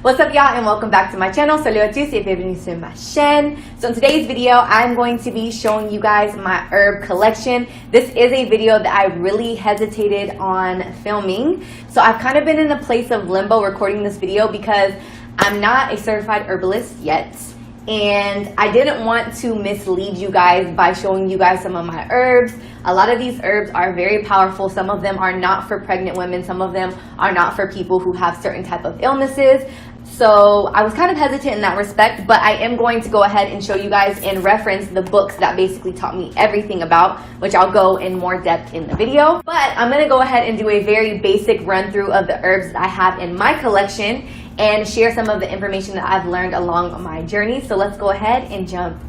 What's up, y'all, and welcome back to my channel. So 𝗬𝗶𝗲𝘁𝗲 sur ma chaîne. So in today's video, I'm going to be showing you guys my herb collection. This is a video that I really hesitated on filming. So I've kind of been in a place of limbo recording this video because I'm not a certified herbalist yet. And I didn't want to mislead you guys by showing you guys some of my herbs. A lot of these herbs are very powerful. Some of them are not for pregnant women. Some of them are not for people who have certain type of illnesses. So I was kind of hesitant in that respect, but I am going to go ahead and show you guys and reference the books that basically taught me everything about, which I'll go in more depth in the video. But I'm going to go ahead and do a very basic run through of the herbs that I have in my collection and share some of the information that I've learned along my journey. So let's go ahead and jump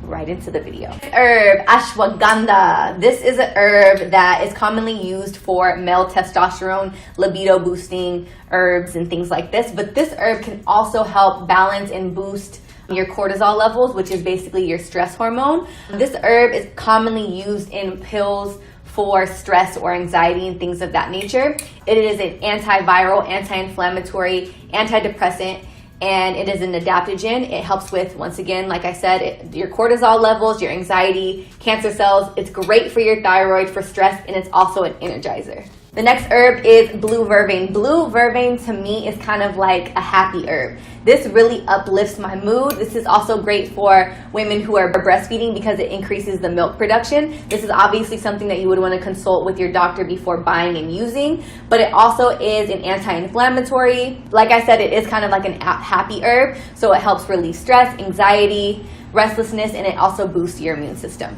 right into the video. Herb, ashwagandha. This is an herb that is commonly used for male testosterone, libido boosting herbs and things like this. But this herb can also help balance and boost your cortisol levels, which is basically your stress hormone. This herb is commonly used in pills for stress or anxiety and things of that nature. It is an antiviral, anti-inflammatory, antidepressant, and it is an adaptogen. It helps with, once again, like I said, your cortisol levels, your anxiety, cancer cells. It's great for your thyroid, for stress, and it's also an energizer. The next herb is blue vervain. Blue vervain to me is kind of like a happy herb. This really uplifts my mood. This is also great for women who are breastfeeding because it increases the milk production. This is obviously something that you would want to consult with your doctor before buying and using, but it also is an anti-inflammatory. Like I said, it is kind of like an happy herb, so it helps relieve stress, anxiety, restlessness, and it also boosts your immune system.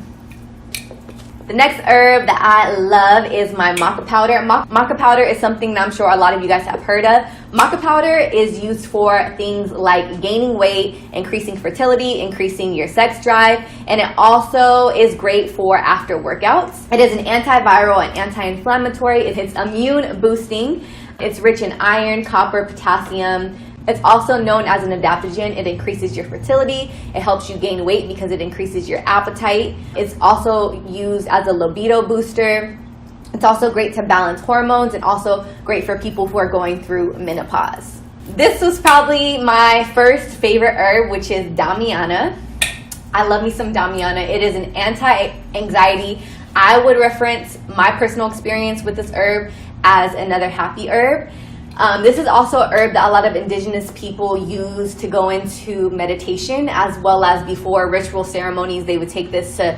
The next herb that I love is my maca powder. Maca powder is something that I'm sure a lot of you guys have heard of. Maca powder is used for things like gaining weight, increasing fertility, increasing your sex drive, and it also is great for after workouts. It is an antiviral and anti-inflammatory. It's immune boosting. It's rich in iron, copper, potassium. It's also known as an adaptogen. It increases your fertility. It helps you gain weight because it increases your appetite. It's also used as a libido booster. It's also great to balance hormones and also great for people who are going through menopause. This was probably my first favorite herb, which is 𝗬𝗵𝘁𝗿. I love me some 𝗬𝗵𝘁𝗿. It is an anti-anxiety. I would reference my personal experience with this herb as another happy herb. This is also an herb that a lot of indigenous people use to go into meditation, as well as before ritual ceremonies. They would take this to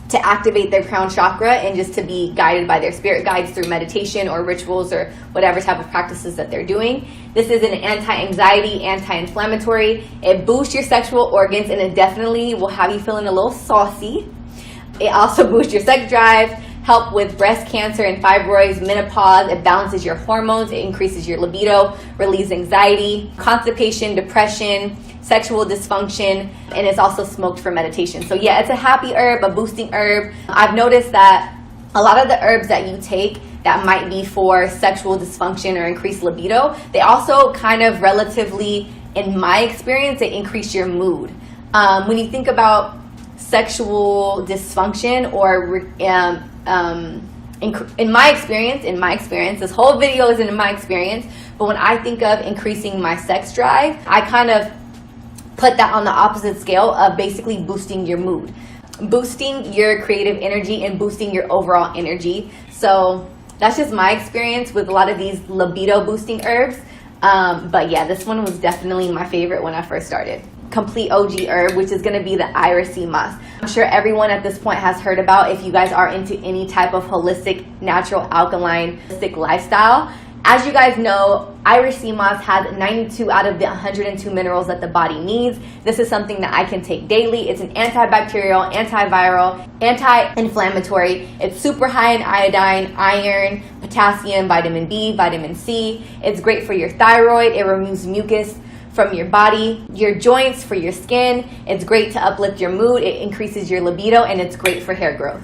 to activate their crown chakra and just to be guided by their spirit guides through meditation or rituals or whatever type of practices that they're doing. This is an anti-anxiety, anti-inflammatory. It boosts your sexual organs, and it definitely will have you feeling a little saucy. It also boosts your sex drive, help with breast cancer and fibroids, menopause. It balances your hormones. It increases your libido, relieves anxiety, constipation, depression, sexual dysfunction, and it's also smoked for meditation. So yeah, it's a happy herb, a boosting herb. I've noticed that a lot of the herbs that you take that might be for sexual dysfunction or increased libido, they also kind of relatively, in my experience, they increase your mood. When you think about sexual dysfunction or in my experience, this whole video is in my experience, but when I think of increasing my sex drive, I kind of put that on the opposite scale of basically boosting your mood, boosting your creative energy, and boosting your overall energy. So that's just my experience with a lot of these libido boosting herbs. But yeah, this one was definitely my favorite when I first started. Complete OG herb, which is going to be the 𝗬𝗏𝗄𝗏. I'm sure everyone at this point has heard about, if you guys are into any type of holistic, natural, alkaline, holistic lifestyle. As you guys know, 𝗬𝗏𝗄𝗏 has 92 out of the 102 minerals that the body needs. This is something that I can take daily. It's an antibacterial, antiviral, anti-inflammatory. It's super high in iodine, iron, potassium, vitamin B, vitamin C. It's great for your thyroid. It removes mucus from your body, your joints, for your skin. It's great to uplift your mood. It increases your libido, and it's great for hair growth.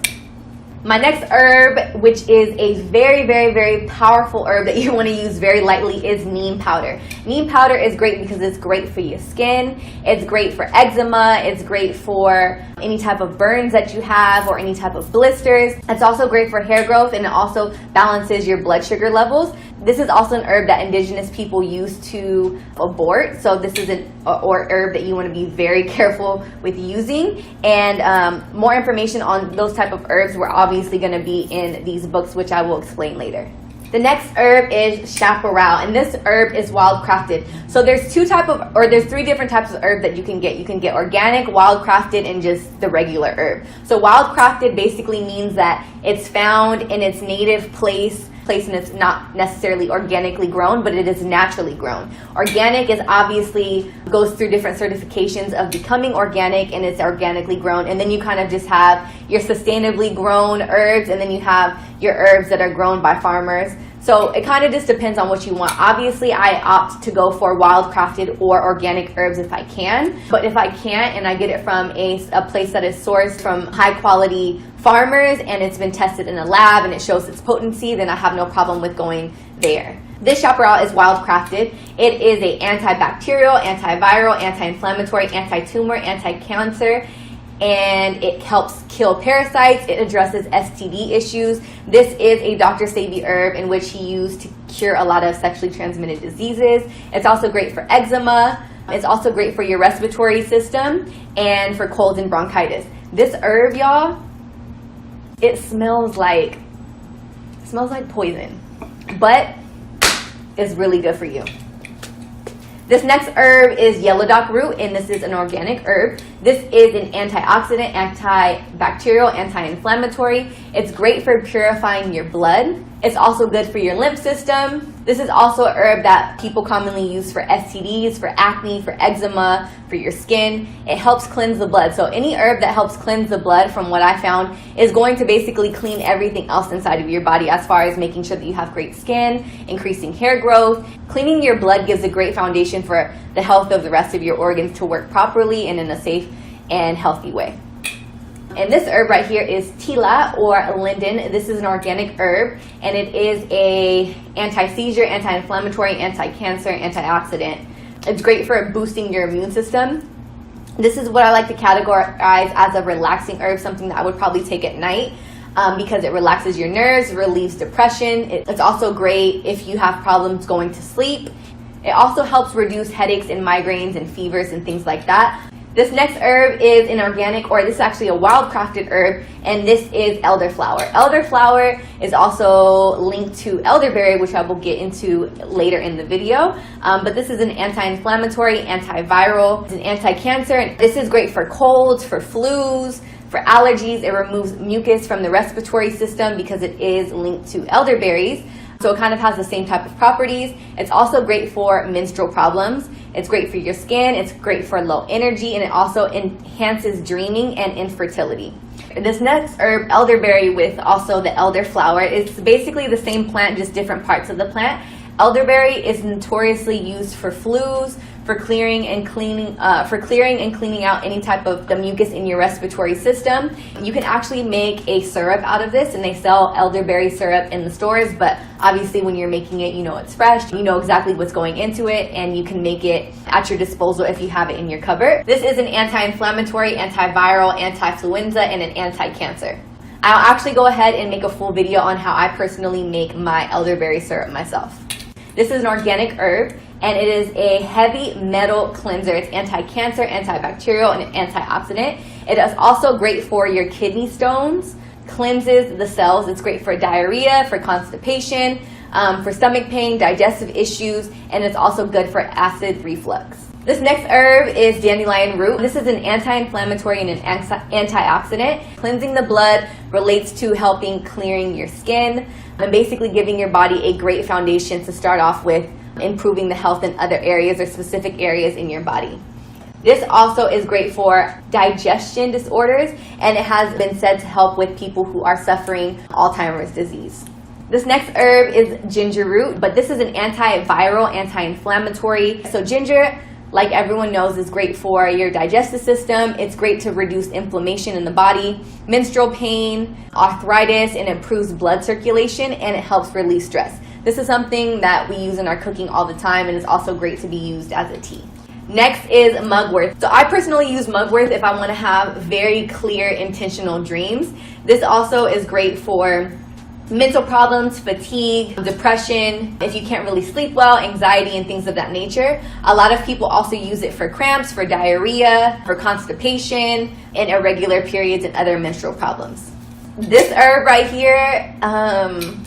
My next herb, which is a very, very, very powerful herb that you want to use very lightly, is neem powder. Neem powder is great because it's great for your skin. It's great for eczema. It's great for any type of burns that you have or any type of blisters. It's also great for hair growth, and it also balances your blood sugar levels. This is also an herb that indigenous people use to abort. So this is an herb that you want to be very careful with using. And more information on those type of herbs we're obviously going to be in these books, which I will explain later. The next herb is 𝗨𝗵𝗃, and this herb is wildcrafted. So there's there's 3 different types of herb that you can get. You can get organic, wildcrafted, and just the regular herb. So wildcrafted basically means that it's found in its native place and it's not necessarily organically grown, but it is naturally grown. Organic is obviously goes through different certifications of becoming organic, and it's organically grown. And then you kind of just have your sustainably grown herbs, and then you have your herbs that are grown by farmers. So it kind of just depends on what you want. Obviously, I opt to go for wildcrafted or organic herbs if I can. But if I can't and I get it from a place that is sourced from high quality farmers and it's been tested in a lab and it shows its potency, then I have no problem with going there. This 𝗨𝗵𝗃 is wildcrafted. It is an antibacterial, antiviral, anti-inflammatory, anti-tumor, anti-cancer, and it helps kill parasites. It addresses STD issues. This is a Dr. Sebi herb in which he used to cure a lot of sexually transmitted diseases. It's also great for eczema. It's also great for your respiratory system and for colds and bronchitis. This herb, y'all, it smells like poison, but it's really good for you. This next herb is yellow dock root, and this is an organic herb. This is an antioxidant, antibacterial, anti-inflammatory. It's great for purifying your blood. It's also good for your lymph system. This is also a herb that people commonly use for STDs, for acne, for eczema, for your skin. It helps cleanse the blood. So any herb that helps cleanse the blood, from what I found, is going to basically clean everything else inside of your body, as far as making sure that you have great skin, increasing hair growth. Cleaning your blood gives a great foundation for the health of the rest of your organs to work properly and in a safe and healthy way. And this herb right here is 𝗨𝗏 or linden. This is an organic herb, and it is a anti-seizure, anti-inflammatory, anti-cancer, antioxidant. It's great for boosting your immune system. This is what I like to categorize as a relaxing herb, something that I would probably take at night because it relaxes your nerves, relieves depression. It's also great if you have problems going to sleep. It also helps reduce headaches and migraines and fevers and things like that. This next herb is an organic, or this is actually a wildcrafted herb, and this is elderflower. Elderflower is also linked to elderberry, which I will get into later in the video. But this is an anti-inflammatory, antiviral, it's an anti-cancer. This is great for colds, for flus, for allergies. It removes mucus from the respiratory system because it is linked to elderberries. So it kind of has the same type of properties. It's also great for menstrual problems. It's great for your skin. It's great for low energy, and it also enhances dreaming and infertility. This next herb, elderberry, with also the elderflower, it's basically the same plant, just different parts of the plant. Elderberry is notoriously used for flus, for clearing and cleaning out any type of the mucus in your respiratory system. You can actually make a syrup out of this, and they sell elderberry syrup in the stores, but obviously when you're making it, you know it's fresh, you know exactly what's going into it, and you can make it at your disposal if you have it in your cupboard. This is an anti-inflammatory, antiviral, anti-influenza, and an anti-cancer. I'll actually go ahead and make a full video on how I personally make my elderberry syrup myself. This is an organic herb, and it is a heavy metal cleanser. It's anti-cancer, antibacterial, and antioxidant. It is also great for your kidney stones, cleanses the cells. It's great for diarrhea, for constipation, for stomach pain, digestive issues, and it's also good for acid reflux. This next herb is dandelion root. This is an anti-inflammatory and an antioxidant. Cleansing the blood relates to helping clearing your skin and basically giving your body a great foundation to start off with, improving the health in other areas or specific areas in your body. This also is great for digestion disorders, and it has been said to help with people who are suffering Alzheimer's disease. This next herb is ginger root, but this is an antiviral, anti-inflammatory. So ginger, like everyone knows, is great for your digestive system. It's great to reduce inflammation in the body, menstrual pain, arthritis, and improves blood circulation, and it helps release stress. This is something that we use in our cooking all the time, and it's also great to be used as a tea. Next is mugwort. So I personally use mugwort if I want to have very clear, intentional dreams. This also is great for mental problems, fatigue, depression, if you can't really sleep well, anxiety, and things of that nature. A lot of people also use it for cramps, for diarrhea, for constipation, and irregular periods and other menstrual problems. This herb right here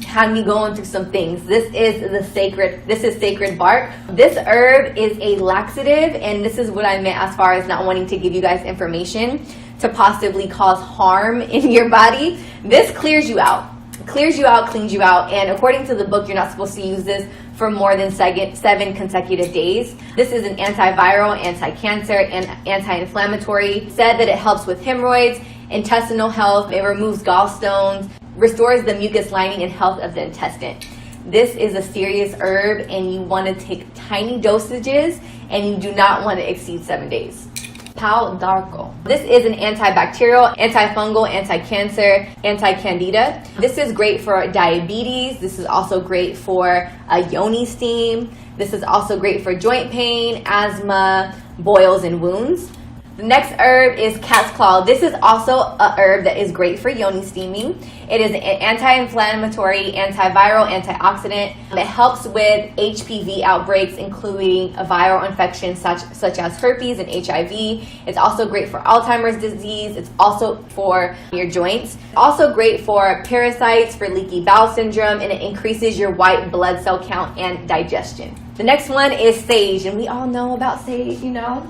had me going through some things. This is sacred bark. This herb is a laxative, and this is what I meant as far as not wanting to give you guys information to possibly cause harm in your body. This clears you out. Clears you out, cleans you out, and according to the book, you're not supposed to use this for more than 7 consecutive days. This is an antiviral, anti-cancer, and anti-inflammatory. Said that it helps with hemorrhoids, intestinal health, it removes gallstones, restores the mucus lining and health of the intestine. This is a serious herb, and you want to take tiny dosages, and you do not want to exceed 7 days. 𝗨𝗏𝗁𝗁. This is an antibacterial, antifungal, anti-cancer, anti-candida. This is great for diabetes. This is also great for a yoni steam. This is also great for joint pain, asthma, boils, and wounds. The next herb is cat's claw. This is also a herb that is great for yoni steaming. It is an anti-inflammatory, antiviral, antioxidant. It helps with HPV outbreaks, including a viral infections such as herpes and HIV. It's also great for Alzheimer's disease. It's also for your joints. Also great for parasites, for leaky bowel syndrome, and it increases your white blood cell count and digestion. The next one is sage, and we all know about sage, you know.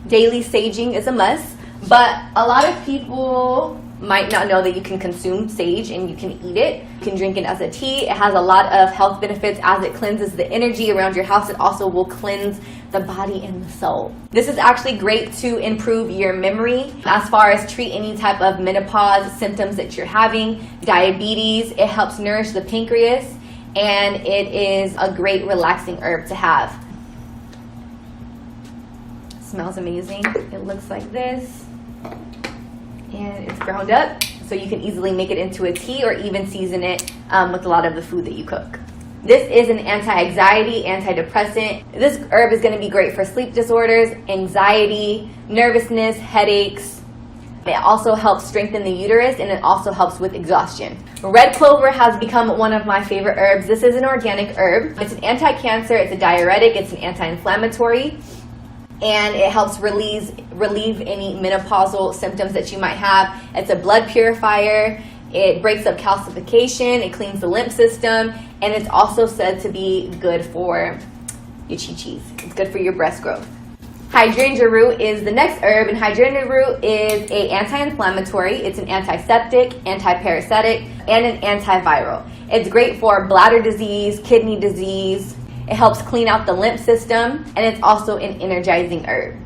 Daily saging is a must, but a lot of people might not know that you can consume sage and you can eat it. You can drink it as a tea. It has a lot of health benefits as it cleanses the energy around your house. It also will cleanse the body and the soul. This is actually great to improve your memory as far as treat any type of menopause symptoms that you're having, diabetes. It helps nourish the pancreas, and it is a great relaxing herb to have. Smells amazing. It looks like this, and it's ground up, so you can easily make it into a tea or even season it with a lot of the food that you cook. This is an anti-anxiety, antidepressant. This herb is going to be great for sleep disorders, anxiety, nervousness, headaches. It also helps strengthen the uterus, and it also helps with exhaustion. Red clover has become one of my favorite herbs. This is an organic herb. It's an anti-cancer, it's a diuretic, it's an anti-inflammatory, and it helps relieve any menopausal symptoms that you might have. It's a blood purifier. It breaks up calcification. It cleans the lymph system, and it's also said to be good for your 𝗨𝗨. It's good for your breast growth. Hydrangea root is the next herb, and hydrangea root is an anti-inflammatory. It's an antiseptic, antiparasitic, and an antiviral. It's great for bladder disease, kidney disease. It helps clean out the lymph system, and it's also an energizing herb.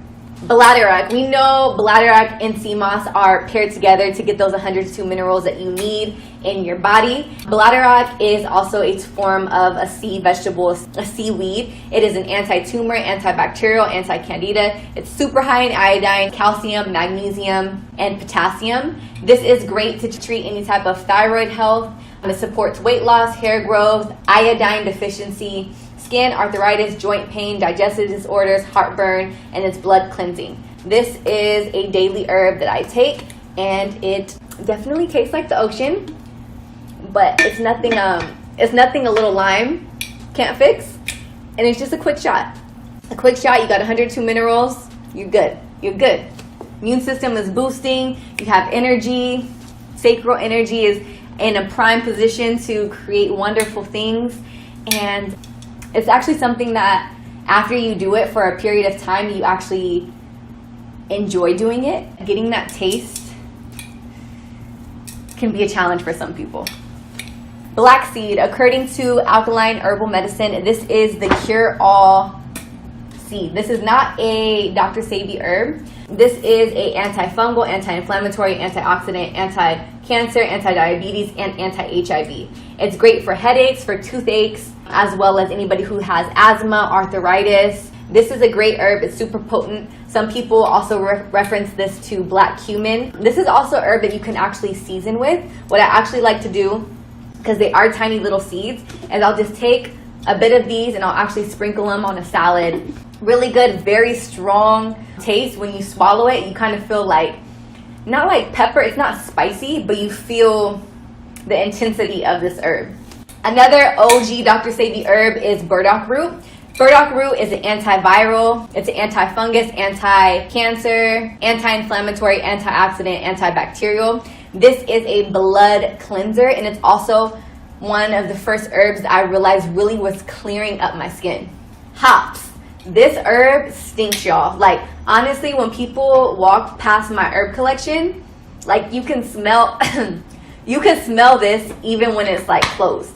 Bladderwrack. We know bladderwrack and sea moss are paired together to get those 102 minerals that you need in your body. Bladderwrack is also a form of a sea vegetable, a seaweed. It is an anti-tumor, antibacterial, anti-candida. It's super high in iodine, calcium, magnesium, and potassium. This is great to treat any type of thyroid health. It supports weight loss, hair growth, iodine deficiency, skin, arthritis, joint pain, digestive disorders, heartburn, and it's blood cleansing. This is a daily herb that I take, and it definitely tastes like the ocean, but it's nothing a little lime can't fix, and it's just a quick shot. A quick shot, you got 102 minerals, you're good. You're good. Immune system is boosting, you have energy, sacral energy is in a prime position to create wonderful things, and it's actually something that after you do it for a period of time, you actually enjoy doing it. Getting that taste can be a challenge for some people. Black seed, according to alkaline herbal medicine, this is the cure-all seed. This is not a Dr. Sebi herb. This is a antifungal, anti-inflammatory, antioxidant, anti-cancer, anti-diabetes, and anti-HIV. It's great for headaches, for toothaches, as well as anybody who has asthma, arthritis. This is a great herb. It's super potent. Some people also reference this to black cumin. This is also a herb that you can actually season with. What I actually like to do, because they are tiny little seeds, is I'll just take a bit of these and I'll actually sprinkle them on a salad. Really good, very strong taste. When you swallow it, you kind of feel like, not like pepper, it's not spicy, but you feel the intensity of this herb. Another OG Dr. Sebi herb is burdock root. Burdock root is an antiviral, it's an antifungus, anti-cancer, anti-inflammatory, antioxidant, antibacterial. This is a blood cleanser, and it's also one of the first herbs that I realized really was clearing up my skin. Hops. This herb stinks, y'all. Like, honestly, when people walk past my herb collection, like, you can smell you can smell this even when it's like closed.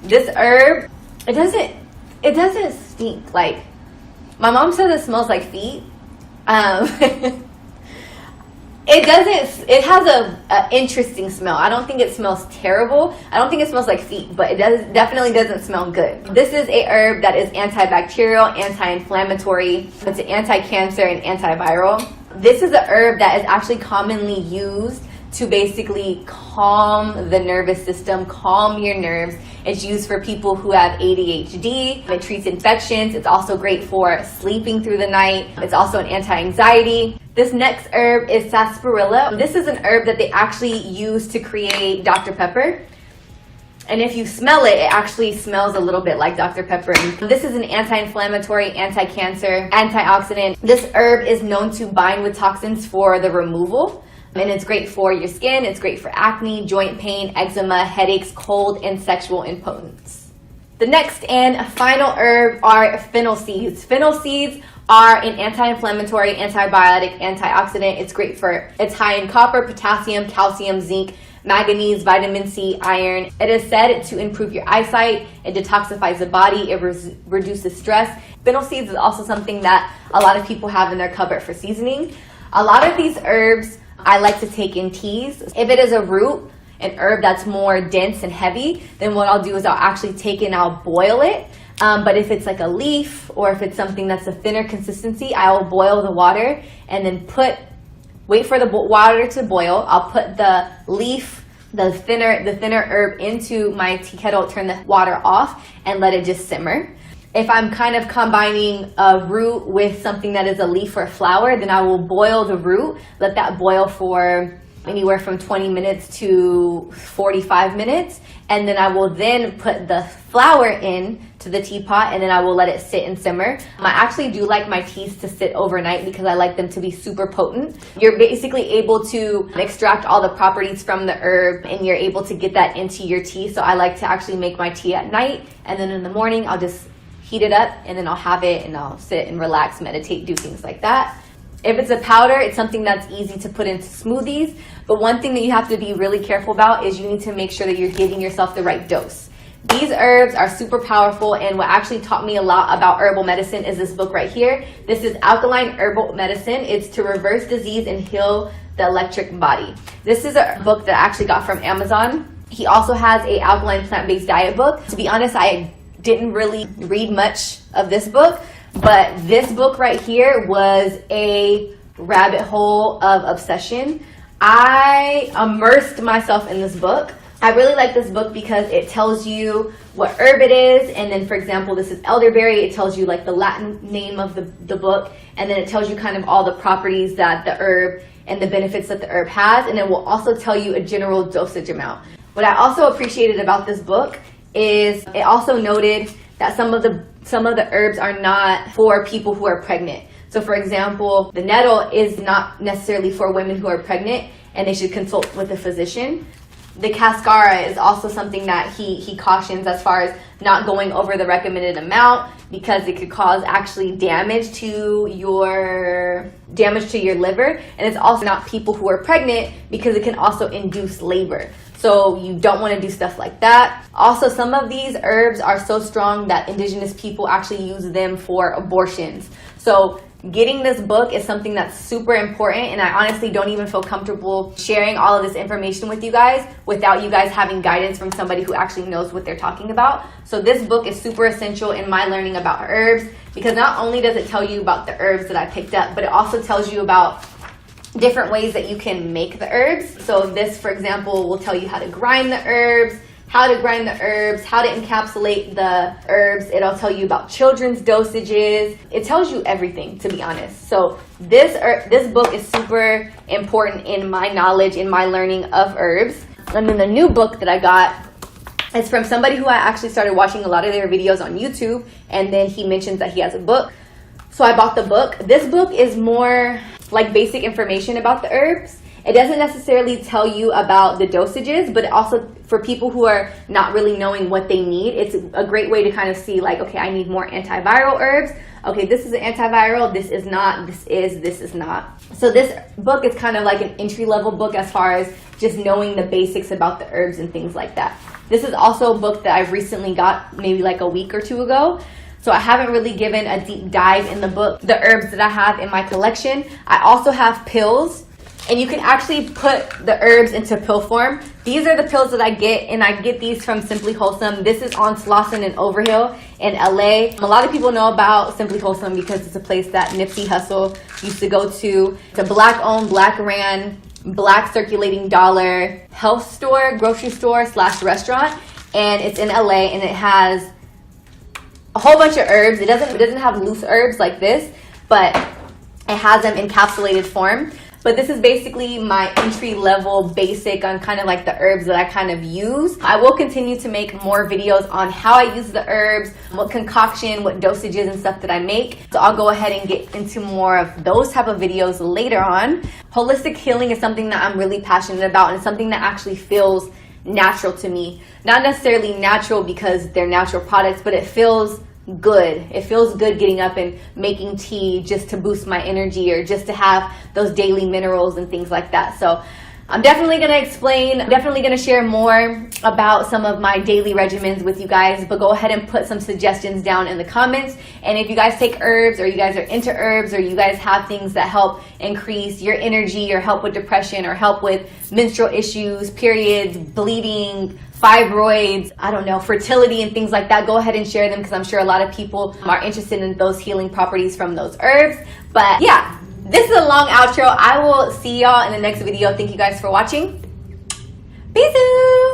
This herb, it doesn't stink. Like, my mom says it smells like feet. It has a interesting smell. I don't think it smells terrible. I don't think it smells like feet, but it definitely doesn't smell good. This is a herb that is antibacterial, anti-inflammatory, it's an anti-cancer and antiviral. This is a herb that is actually commonly used to basically calm the nervous system, calm your nerves. It's used for people who have ADHD. It treats infections. It's also great for sleeping through the night. It's also an anti-anxiety. This next herb is 𝗧𝗵𝘁. This is an herb that they actually use to create Dr. Pepper. And if you smell it, it actually smells a little bit like Dr. Pepper. This is an anti-inflammatory, anti-cancer, antioxidant. This herb is known to bind with toxins for the removal. And it's great for your skin, it's great for acne, joint pain, eczema, headaches, cold, and sexual impotence. The next and final herb are fennel seeds. Fennel seeds are an anti-inflammatory, antibiotic, antioxidant. It's high in copper, potassium, calcium, zinc, manganese, vitamin C, iron. It is said to improve your eyesight, it detoxifies the body, it reduces stress. Fennel seeds is also something that a lot of people have in their cupboard for seasoning. A lot of these herbs I like to take in teas. If it is a root, an herb that's more dense and heavy, then what I'll do is I'll actually take it and I'll boil it. But if it's like a leaf or if it's something that's a thinner consistency, I will boil the water and then wait for the water to boil. I'll put the leaf, the thinner herb into my tea kettle, turn the water off and let it just simmer. If I'm kind of combining a root with something that is a leaf or a flower, then I will boil the root, let that boil for anywhere from 20 minutes to 45 minutes. And then I will then put the flower in to the teapot and then I will let it sit and simmer. I actually do like my teas to sit overnight because I like them to be super potent. You're basically able to extract all the properties from the herb and you're able to get that into your tea. So I like to actually make my tea at night and then in the morning I'll just heat it up and then I'll have it and I'll sit and relax, meditate, do things like that. If it's a powder, it's something that's easy to put into smoothies. But one thing that you have to be really careful about is you need to make sure that you're giving yourself the right dose. These herbs are super powerful, and what actually taught me a lot about herbal medicine is this book right here. This is Alkaline Herbal Medicine. It's to reverse disease and heal the electric body. This is a book that I actually got from Amazon. He also has a alkaline plant-based diet book. To be honest, I didn't really read much of this book, but this book right here was a rabbit hole of obsession. I immersed myself in this book. I really like this book because it tells you what herb it is, and then for example this is elderberry. It tells you like the Latin name of the book, and then it tells you kind of all the properties that the herb and the benefits that the herb has, and it will also tell you a general dosage amount. What I also appreciated about this book is it also noted that some of the herbs are not for people who are pregnant. So for example, the nettle is not necessarily for women who are pregnant and they should consult with a physician. The cascara is also something that he cautions as far as not going over the recommended amount because it could cause actually damage to your liver, and it's also not people who are pregnant because it can also induce labor. So you don't want to do stuff like that. Also, some of these herbs are so strong that indigenous people actually use them for abortions. So getting this book is something that's super important, and I honestly don't even feel comfortable sharing all of this information with you guys without you guys having guidance from somebody who actually knows what they're talking about. So this book is super essential in my learning about herbs because not only does it tell you about the herbs that I picked up, but it also tells you about different ways that you can make the herbs. So this, for example, will tell you how to grind the herbs, how to encapsulate the herbs. It'll tell you about children's dosages. It tells you everything, to be honest. So this book is super important in my knowledge, in my learning of herbs. And then the new book that I got is from somebody who I actually started watching a lot of their videos on YouTube, and then he mentions that he has a book. So I bought the book. This book is more like basic information about the herbs. It doesn't necessarily tell you about the dosages, but also for people who are not really knowing what they need, it's a great way to kind of see like, okay, I need more antiviral herbs. Okay, this is an antiviral, this is not, this is not. So this book is kind of like an entry-level book as far as just knowing the basics about the herbs and things like that. This is also a book that I've recently got maybe like a week or two ago. So I haven't really given a deep dive in the book, the herbs that I have in my collection. I also have pills. And you can actually put the herbs into pill form. These are the pills that I get, and I get these from Simply Wholesome. This is on Slauson and Overhill in LA. A lot of people know about Simply Wholesome because it's a place that Nipsey Hussle used to go to. It's a black-owned, black-ran, black circulating dollar health store, grocery store / restaurant. And it's in LA, and it has a whole bunch of herbs. It doesn't have loose herbs like this, but it has them in encapsulated form. But this is basically my entry-level basic on kind of like the herbs that I kind of use. I will continue to make more videos on how I use the herbs, what concoction, what dosages and stuff that I make. So I'll go ahead and get into more of those type of videos later on. Holistic healing is something that I'm really passionate about, and something that actually feels natural to me. Not necessarily natural because they're natural products, but it feels good. It feels good getting up and making tea just to boost my energy, or just to have those daily minerals and things like that. So I'm definitely going to explain, I'm definitely going to share more about some of my daily regimens with you guys, but go ahead and put some suggestions down in the comments. And if you guys take herbs, or you guys are into herbs, or you guys have things that help increase your energy, or help with depression, or help with menstrual issues, periods, bleeding, fibroids, I don't know, fertility and things like that, go ahead and share them, because I'm sure a lot of people are interested in those healing properties from those herbs. But yeah, this is a long outro. I will see y'all in the next video. Thank you guys for watching. Peace out.